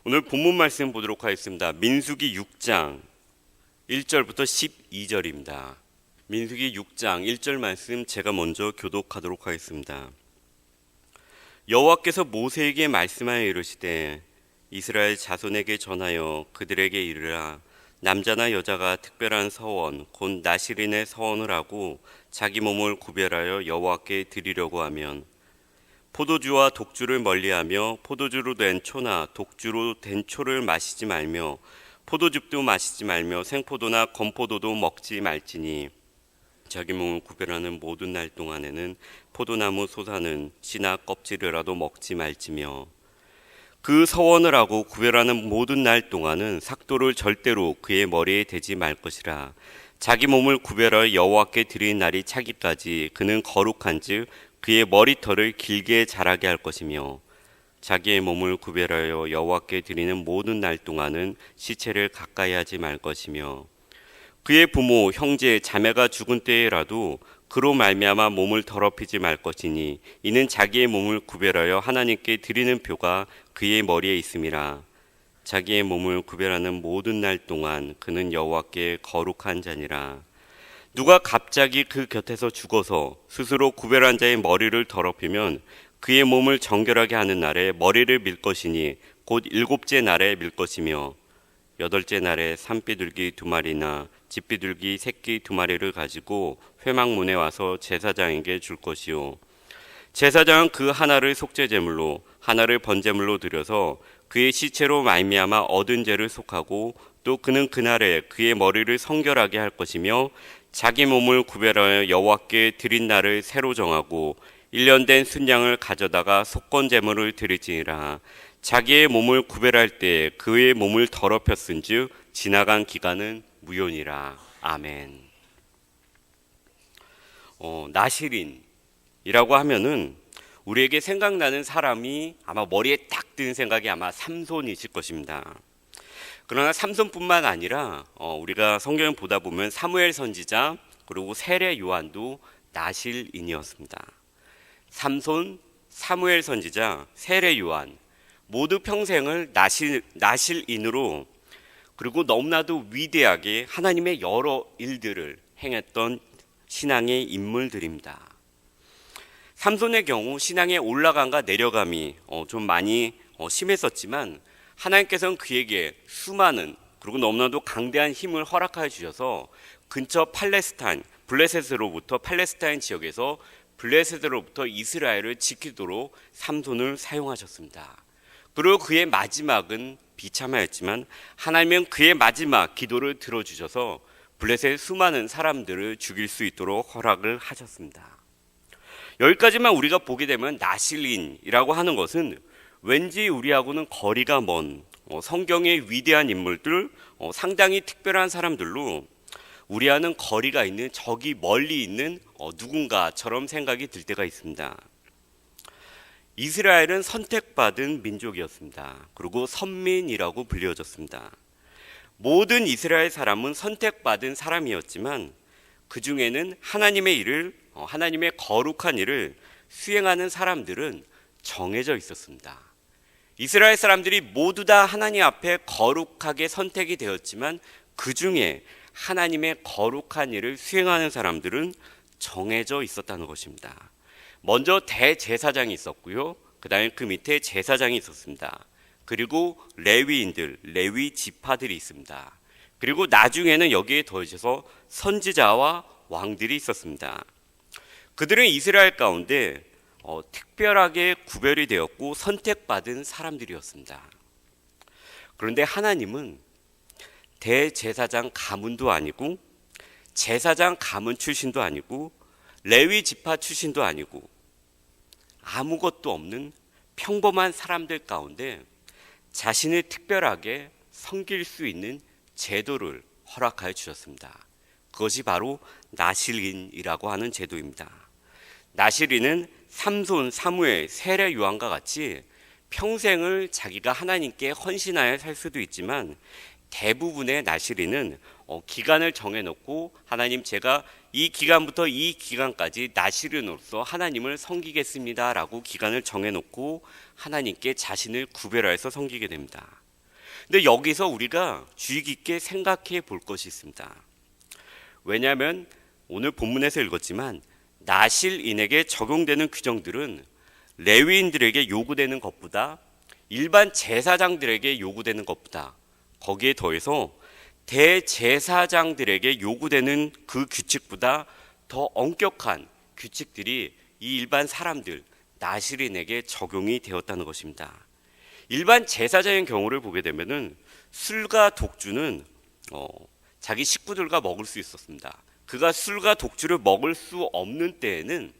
오늘 본문 말씀 보도록 하겠습니다. 민수기 6장 1절부터 12절입니다. 민수기 6장 1절 말씀 제가 먼저 교독하도록 하겠습니다. 여호와께서 모세에게 말씀하여 이르시되 이스라엘 자손에게 전하여 그들에게 이르라. 남자나 여자가 특별한 서원 곧 나실인의 서원을 하고 자기 몸을 구별하여 여호와께 드리려고 하면 포도주와 독주를 멀리하며 포도주로 된 초나 독주로 된 초를 마시지 말며 포도즙도 마시지 말며 생포도나 건포도도 먹지 말지니 자기 몸을 구별하는 모든 날 동안에는 포도나무 솟아는 씨나 껍질이라도 먹지 말지며 그 서원을 하고 구별하는 모든 날 동안은 삭도를 절대로 그의 머리에 대지 말 것이라. 자기 몸을 구별하여 여호와께 드리는 날이 차기까지 그는 거룩한즉 그의 머리털을 길게 자라게 할 것이며 자기의 몸을 구별하여 여호와께 드리는 모든 날 동안은 시체를 가까이 하지 말 것이며 그의 부모, 형제, 자매가 죽은 때에라도 그로 말미암아 몸을 더럽히지 말 것이니 이는 자기의 몸을 구별하여 하나님께 드리는 표가 그의 머리에 있음이라. 자기의 몸을 구별하는 모든 날 동안 그는 여호와께 거룩한 자니라. 누가 갑자기 그 곁에서 죽어서 스스로 구별한 자의 머리를 더럽히면 그의 몸을 정결하게 하는 날에 머리를 밀 것이니 곧 7째 날에 밀 것이며 8째 날에 산비둘기 2마리나 집비둘기 새끼 2마리를 가지고 회막문에 와서 제사장에게 줄 것이요 제사장은 그 하나를 속죄제물로 하나를 번제물로 드려서 그의 시체로 말미암아 얻은 죄를 속하고 또 그는 그날에 그의 머리를 성결하게 할 것이며 자기 몸을 구별하여 여호와께 드린 날을 새로 정하고 1년 된 순양을 가져다가 속건제물을 드릴지니라. 자기의 몸을 구별할 때 그의 몸을 더럽혔은즉 지나간 기간은 무효니라. 아멘. 나실인이라고 하면은 우리에게 생각나는 사람이 아마 머리에 딱 드는 생각이 아마 삼손이실 것입니다. 그러나 삼손뿐만 아니라 우리가 성경을 보다 보면 사무엘 선지자 그리고 세례 요한도 나실인이었습니다. 삼손, 사무엘 선지자, 세례 요한 모두 평생을 나실인으로 그리고 너무나도 위대하게 하나님의 여러 일들을 행했던 신앙의 인물들입니다. 삼손의 경우 신앙의 올라감과 내려감이 좀 많이 심했었지만 하나님께서는 그에게 수많은 그리고 너무나도 강대한 힘을 허락하여 주셔서 근처 팔레스타인 지역에서 블레셋으로부터 이스라엘을 지키도록 삼손을 사용하셨습니다. 그리고 그의 마지막은 비참하였지만 하나님은 그의 마지막 기도를 들어주셔서 블레셋의 수많은 사람들을 죽일 수 있도록 허락을 하셨습니다. 여기까지만 우리가 보게 되면 나실인이라고 하는 것은 왠지 우리하고는 거리가 먼 성경의 위대한 인물들, 상당히 특별한 사람들로 우리와는 거리가 있는 저기 멀리 있는 누군가처럼 생각이 들 때가 있습니다. 이스라엘은 선택받은 민족이었습니다. 그리고 선민이라고 불려졌습니다. 모든 이스라엘 사람은 선택받은 사람이었지만 그 중에는 하나님의 거룩한 일을 수행하는 사람들은 정해져 있었습니다. 이스라엘 사람들이 모두 다 하나님 앞에 거룩하게 선택이 되었지만 그 중에 하나님의 거룩한 일을 수행하는 사람들은 정해져 있었다는 것입니다. 먼저 대제사장이 있었고요. 그 다음에 그 밑에 제사장이 있었습니다. 그리고 레위 지파들이 있습니다. 그리고 나중에는 여기에 더해져서 선지자와 왕들이 있었습니다. 그들은 이스라엘 가운데 특별하게 구별이 되었고 선택받은 사람들이었습니다. 그런데 하나님은 대제사장 가문도 아니고 제사장 가문 출신도 아니고 레위 지파 출신도 아니고 아무것도 없는 평범한 사람들 가운데 자신을 특별하게 섬길 수 있는 제도를 허락하여 주셨습니다. 그것이 바로 나실인이라고 하는 제도입니다. 나실인은 삼손, 사무엘, 세례 요한과 같이 평생을 자기가 하나님께 헌신하여 살 수도 있지만 대부분의 나실인은 기간을 정해놓고 하나님 제가 이 기간부터 이 기간까지 나실인으로서 하나님을 섬기겠습니다 라고 기간을 정해놓고 하나님께 자신을 구별하여서 섬기게 됩니다. 근데 여기서 우리가 주의 깊게 생각해 볼 것이 있습니다. 왜냐하면 오늘 본문에서 읽었지만 나실인에게 적용되는 규정들은 레위인들에게 요구되는 것보다 일반 제사장들에게 요구되는 것보다 거기에 더해서 대제사장들에게 요구되는 그 규칙보다 더 엄격한 규칙들이 이 일반 사람들 나실인에게 적용이 되었다는 것입니다. 일반 제사장의 경우를 보게 되면은 술과 독주는 자기 식구들과 먹을 수 있었습니다. 그가 술과 독주를 먹을 수 없는 때에는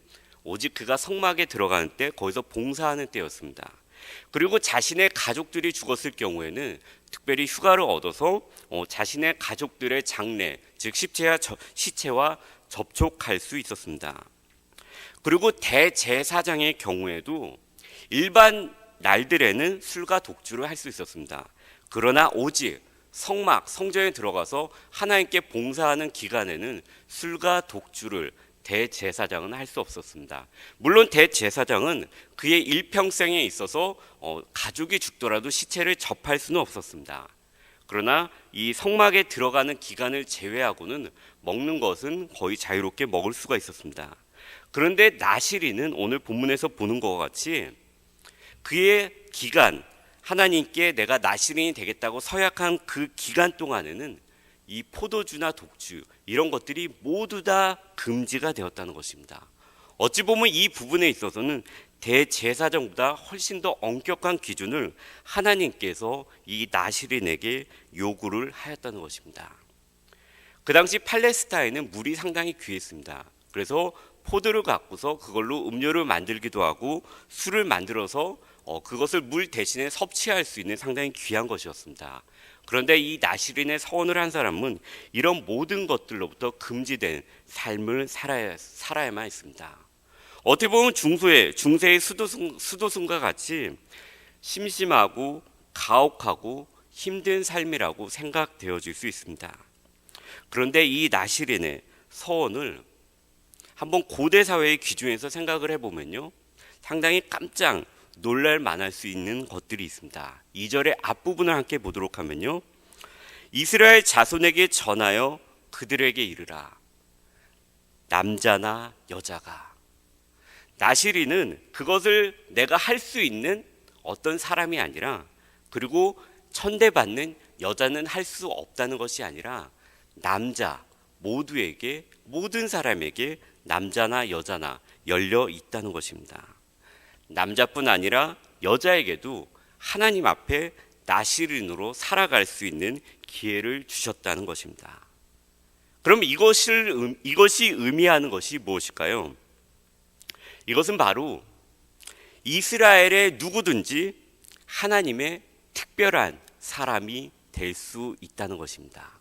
오직 그가 성막에 들어가는 때 거기서 봉사하는 때였습니다. 그리고 자신의 가족들이 죽었을 경우에는 특별히 휴가를 얻어서 자신의 가족들의 장례, 즉 시체와 접촉할 수 있었습니다. 그리고 대제사장의 경우에도 일반 날들에는 술과 독주를 할 수 있었습니다. 그러나 오직 성전에 들어가서 하나님께 봉사하는 기간에는 술과 독주를 대제사장은 할 수 없었습니다. 물론 대제사장은 그의 일평생에 있어서 가족이 죽더라도 시체를 접할 수는 없었습니다. 그러나 이 성막에 들어가는 기간을 제외하고는 먹는 것은 거의 자유롭게 먹을 수가 있었습니다. 그런데 나실인은 오늘 본문에서 보는 것과 같이 그의 기간, 하나님께 내가 나실인이 되겠다고 서약한 그 기간 동안에는 이 포도주나 독주 이런 것들이 모두 다 금지가 되었다는 것입니다. 어찌 보면 이 부분에 있어서는 대제사장보다 훨씬 더 엄격한 기준을 하나님께서 이 나실인에게 요구를 하였다는 것입니다. 그 당시 팔레스타인은 물이 상당히 귀했습니다. 그래서 포도를 갖고서 그걸로 음료를 만들기도 하고 술을 만들어서 그것을 물 대신에 섭취할 수 있는 상당히 귀한 것이었습니다. 그런데 이 나실인의 서원을 한 사람은 이런 모든 것들로부터 금지된 삶을 살아야만 했습니다. 어떻게 보면 중세의 수도승과 같이 심심하고 가혹하고 힘든 삶이라고 생각되어질 수 있습니다. 그런데 이 나실인의 서원을 한번 고대 사회의 기준에서 생각을 해보면요, 상당히 깜짝 놀랄 만할 수 있는 것들이 있습니다. 2절의 앞부분을 함께 보도록 하면요, 이스라엘 자손에게 전하여 그들에게 이르라. 남자나 여자가. 나실인은 그것을 내가 할 수 있는 어떤 사람이 아니라, 그리고 천대받는 여자는 할 수 없다는 것이 아니라 남자 모두에게, 모든 사람에게 남자나 여자나 열려 있다는 것입니다. 남자뿐 아니라 여자에게도 하나님 앞에 나실인으로 살아갈 수 있는 기회를 주셨다는 것입니다. 그럼 이것이 의미하는 것이 무엇일까요? 이것은 바로 이스라엘의 누구든지 하나님의 특별한 사람이 될 수 있다는 것입니다.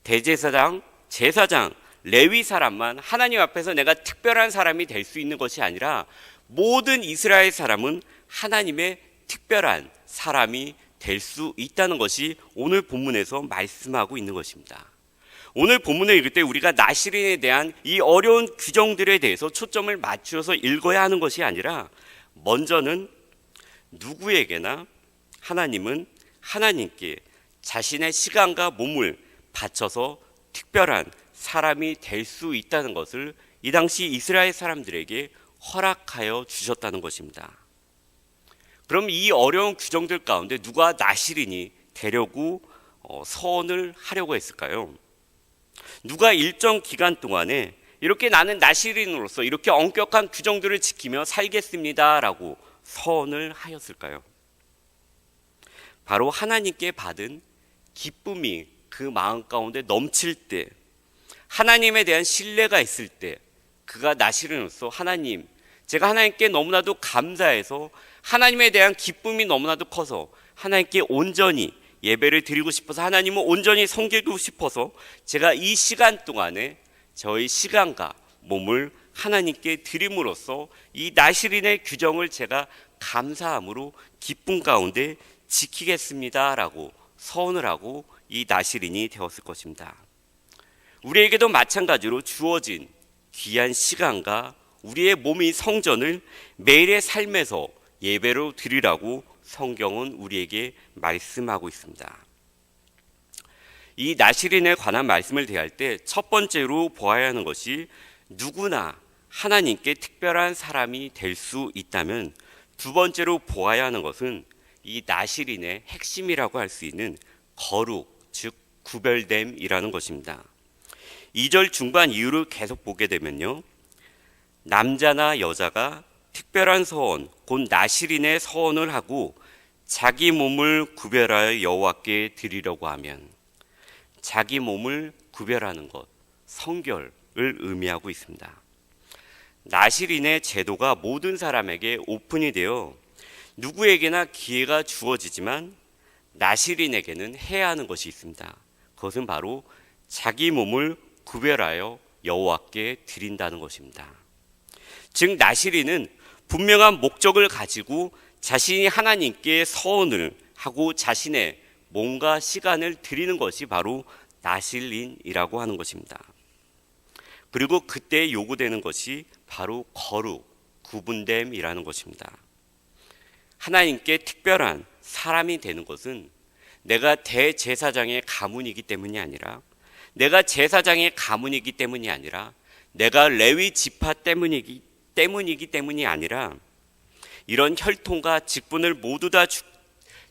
대제사장, 제사장, 레위 사람만 하나님 앞에서 내가 특별한 사람이 될 수 있는 것이 아니라 모든 이스라엘 사람은 하나님의 특별한 사람이 될 수 있다는 것이 오늘 본문에서 말씀하고 있는 것입니다. 오늘 본문을 읽을 때 우리가 나실인에 대한 이 어려운 규정들에 대해서 초점을 맞추어서 읽어야 하는 것이 아니라, 먼저는 누구에게나 하나님은 하나님께 자신의 시간과 몸을 바쳐서 특별한 사람이 될 수 있다는 것을 이 당시 이스라엘 사람들에게 허락하여 주셨다는 것입니다. 그럼 이 어려운 규정들 가운데 누가 나실인이 되려고 서원을 하려고 했을까요? 누가 일정 기간 동안에 이렇게 나는 나실인으로서 이렇게 엄격한 규정들을 지키며 살겠습니다라고 서원을 하였을까요? 바로 하나님께 받은 기쁨이 그 마음 가운데 넘칠 때, 하나님에 대한 신뢰가 있을 때, 그가 나실인으로서 하나님, 제가 하나님께 너무나도 감사해서 하나님에 대한 기쁨이 너무나도 커서 하나님께 온전히 예배를 드리고 싶어서, 하나님을 온전히 섬기고 싶어서 제가 이 시간 동안에 저의 시간과 몸을 하나님께 드림으로써 이 나실인의 규정을 제가 감사함으로 기쁨 가운데 지키겠습니다라고 서원을 하고 이 나실인이 되었을 것입니다. 우리에게도 마찬가지로 주어진 귀한 시간과 우리의 몸이 성전을 매일의 삶에서 예배로 드리라고 성경은 우리에게 말씀하고 있습니다. 이 나실인에 관한 말씀을 대할 때 첫 번째로 보아야 하는 것이 누구나 하나님께 특별한 사람이 될 수 있다면, 두 번째로 보아야 하는 것은 이 나실인의 핵심이라고 할 수 있는 거룩, 즉 구별됨이라는 것입니다. 2절 중반 이후를 계속 보게 되면요, 남자나 여자가 특별한 서원, 곧 나실인의 서원을 하고 자기 몸을 구별하여 여호와께 드리려고 하면, 자기 몸을 구별하는 것, 성결을 의미하고 있습니다. 나실인의 제도가 모든 사람에게 오픈이 되어 누구에게나 기회가 주어지지만 나실인에게는 해야 하는 것이 있습니다. 그것은 바로 자기 몸을 구별하여 여호와께 드린다는 것입니다. 즉 나실인은 분명한 목적을 가지고 자신이 하나님께 서원을 하고 자신의 몸과 시간을 드리는 것이 바로 나실인이라고 하는 것입니다. 그리고 그때 요구되는 것이 바로 거룩, 구분됨이라는 것입니다. 하나님께 특별한 사람이 되는 것은 내가 대제사장의 가문이기 때문이 아니라, 내가 제사장의 가문이기 때문이 아니라, 내가 레위 지파 때문이기 때문이 아니라, 이런 혈통과 직분을 모두 다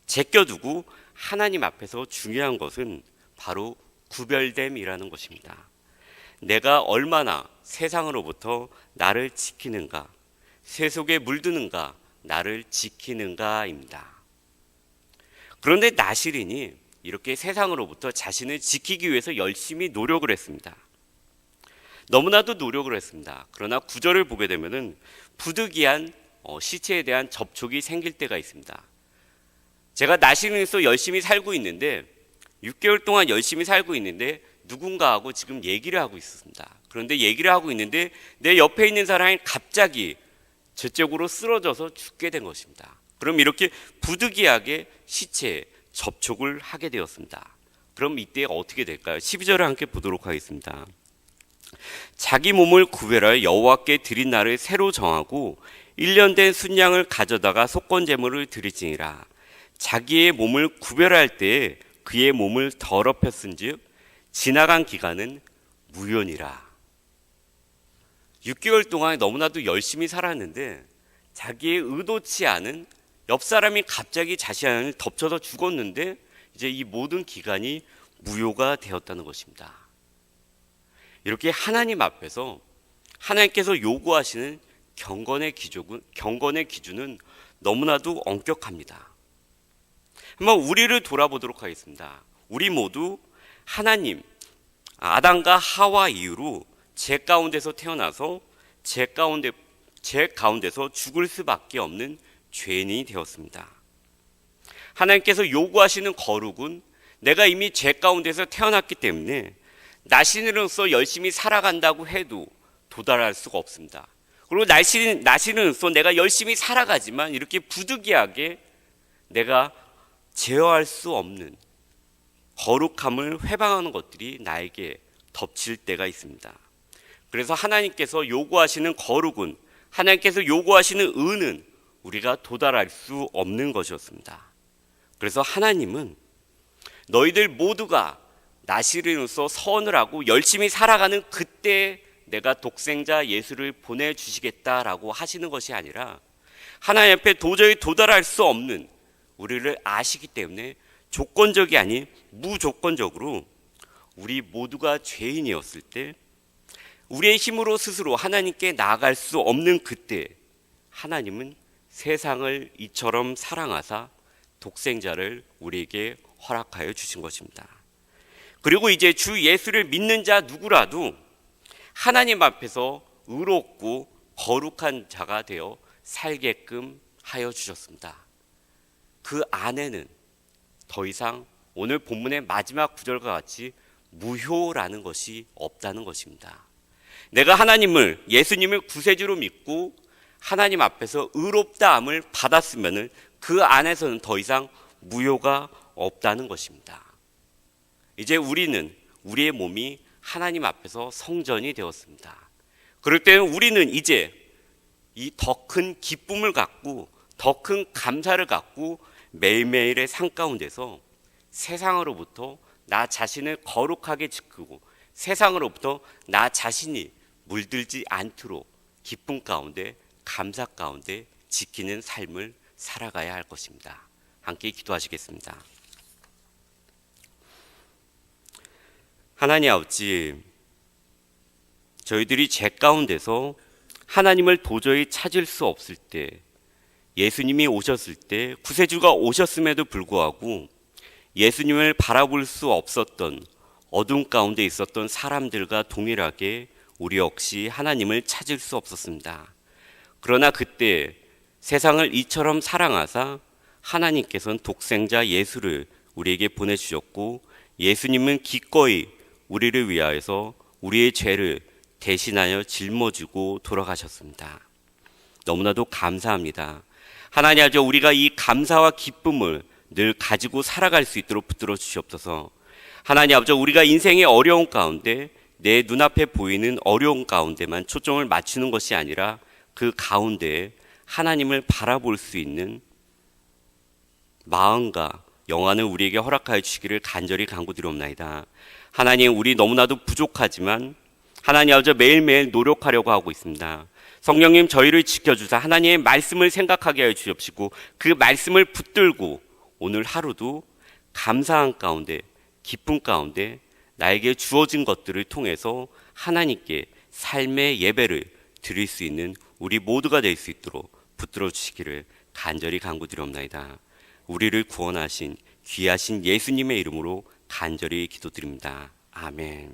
제껴두고 하나님 앞에서 중요한 것은 바로 구별됨이라는 것입니다. 내가 얼마나 세상으로부터 나를 지키는가, 세속에 물드는가, 나를 지키는가입니다. 그런데 나실인이 이렇게 세상으로부터 자신을 지키기 위해서 열심히 노력을 했습니다. 너무나도 노력을 했습니다. 그러나 9절을 보게 되면은 부득이한 시체에 대한 접촉이 생길 때가 있습니다. 제가 나실인으로서 열심히 살고 있는데, 6개월 동안 열심히 살고 있는데 누군가하고 지금 얘기를 하고 있습니다. 그런데 얘기를 하고 있는데 내 옆에 있는 사람이 갑자기 저쪽으로 쓰러져서 죽게 된 것입니다. 그럼 이렇게 부득이하게 시체에 접촉을 하게 되었습니다. 그럼 이때 어떻게 될까요? 12절을 함께 보도록 하겠습니다. 자기 몸을 구별하여 여호와께 드린 날을 새로 정하고 1년 된 순양을 가져다가 속건제물을 드리지니라. 자기의 몸을 구별할 때에 그의 몸을 더럽혔은즉 지나간 기간은 무효니라. 6개월 동안 너무나도 열심히 살았는데 자기의 의도치 않은 옆 사람이 갑자기 자신을 덮쳐서 죽었는데 이제 이 모든 기간이 무효가 되었다는 것입니다. 이렇게 하나님 앞에서 하나님께서 요구하시는 경건의 기준은 너무나도 엄격합니다. 한번 우리를 돌아보도록 하겠습니다. 우리 모두 하나님, 아담과 하와 이후로 죄 가운데서 태어나서 죄 가운데서 죽을 수밖에 없는 죄인이 되었습니다. 하나님께서 요구하시는 거룩은 내가 이미 죄 가운데서 태어났기 때문에 나신으로서 열심히 살아간다고 해도 도달할 수가 없습니다. 그리고 나신으로서 내가 열심히 살아가지만 이렇게 부득이하게 내가 제어할 수 없는 거룩함을 회방하는 것들이 나에게 덮칠 때가 있습니다. 그래서 하나님께서 요구하시는 거룩은, 하나님께서 요구하시는 의는 우리가 도달할 수 없는 것이었습니다. 그래서 하나님은 너희들 모두가 나실인으로서 서원을 하고 열심히 살아가는 그때 내가 독생자 예수를 보내주시겠다라고 하시는 것이 아니라, 하나님 앞에 도저히 도달할 수 없는 우리를 아시기 때문에 조건적이 아닌 무조건적으로 우리 모두가 죄인이었을 때, 우리의 힘으로 스스로 하나님께 나아갈 수 없는 그때 하나님은 세상을 이처럼 사랑하사 독생자를 우리에게 허락하여 주신 것입니다. 그리고 이제 주 예수를 믿는 자 누구라도 하나님 앞에서 의롭고 거룩한 자가 되어 살게끔 하여 주셨습니다. 그 안에는 더 이상 오늘 본문의 마지막 구절과 같이 무효라는 것이 없다는 것입니다. 내가 예수님을 구세주로 믿고 하나님 앞에서 의롭다함을 받았으면 그 안에서는 더 이상 무효가 없다는 것입니다. 이제 우리의 몸이 하나님 앞에서 성전이 되었습니다. 그럴 때는 우리는 이제 이 더 큰 기쁨을 갖고 더 큰 감사를 갖고 매일매일의 삶 가운데서 세상으로부터 나 자신을 거룩하게 지키고 세상으로부터 나 자신이 물들지 않도록 기쁨 가운데 감사 가운데 지키는 삶을 살아가야 할 것입니다. 함께 기도하시겠습니다. 하나님 아버지, 저희들이 죄 가운데서 하나님을 도저히 찾을 수 없을 때, 예수님이 오셨을 때, 구세주가 오셨음에도 불구하고 예수님을 바라볼 수 없었던 어둠 가운데 있었던 사람들과 동일하게 우리 역시 하나님을 찾을 수 없었습니다. 그러나 그때 세상을 이처럼 사랑하사 하나님께서는 독생자 예수를 우리에게 보내주셨고, 예수님은 기꺼이 우리를 위하여서 우리의 죄를 대신하여 짊어지고 돌아가셨습니다. 너무나도 감사합니다. 하나님 아버지, 우리가 이 감사와 기쁨을 늘 가지고 살아갈 수 있도록 붙들어 주시옵소서. 하나님 아버지, 우리가 인생의 어려운 가운데 내 눈앞에 보이는 어려운 가운데만 초점을 맞추는 것이 아니라 그 가운데에 하나님을 바라볼 수 있는 마음과 영안을 우리에게 허락하여 주시기를 간절히 간구드리옵나이다. 하나님, 우리 너무나도 부족하지만 하나님 아버지 매일매일 노력하려고 하고 있습니다. 성령님, 저희를 지켜주사 하나님의 말씀을 생각하게 하여 주옵시고 그 말씀을 붙들고 오늘 하루도 감사한 가운데 기쁨 가운데 나에게 주어진 것들을 통해서 하나님께 삶의 예배를 드릴 수 있는 우리 모두가 될 수 있도록 붙들어 주시기를 간절히 간구드리옵나이다. 우리를 구원하신 귀하신 예수님의 이름으로 간절히 기도드립니다. 아멘.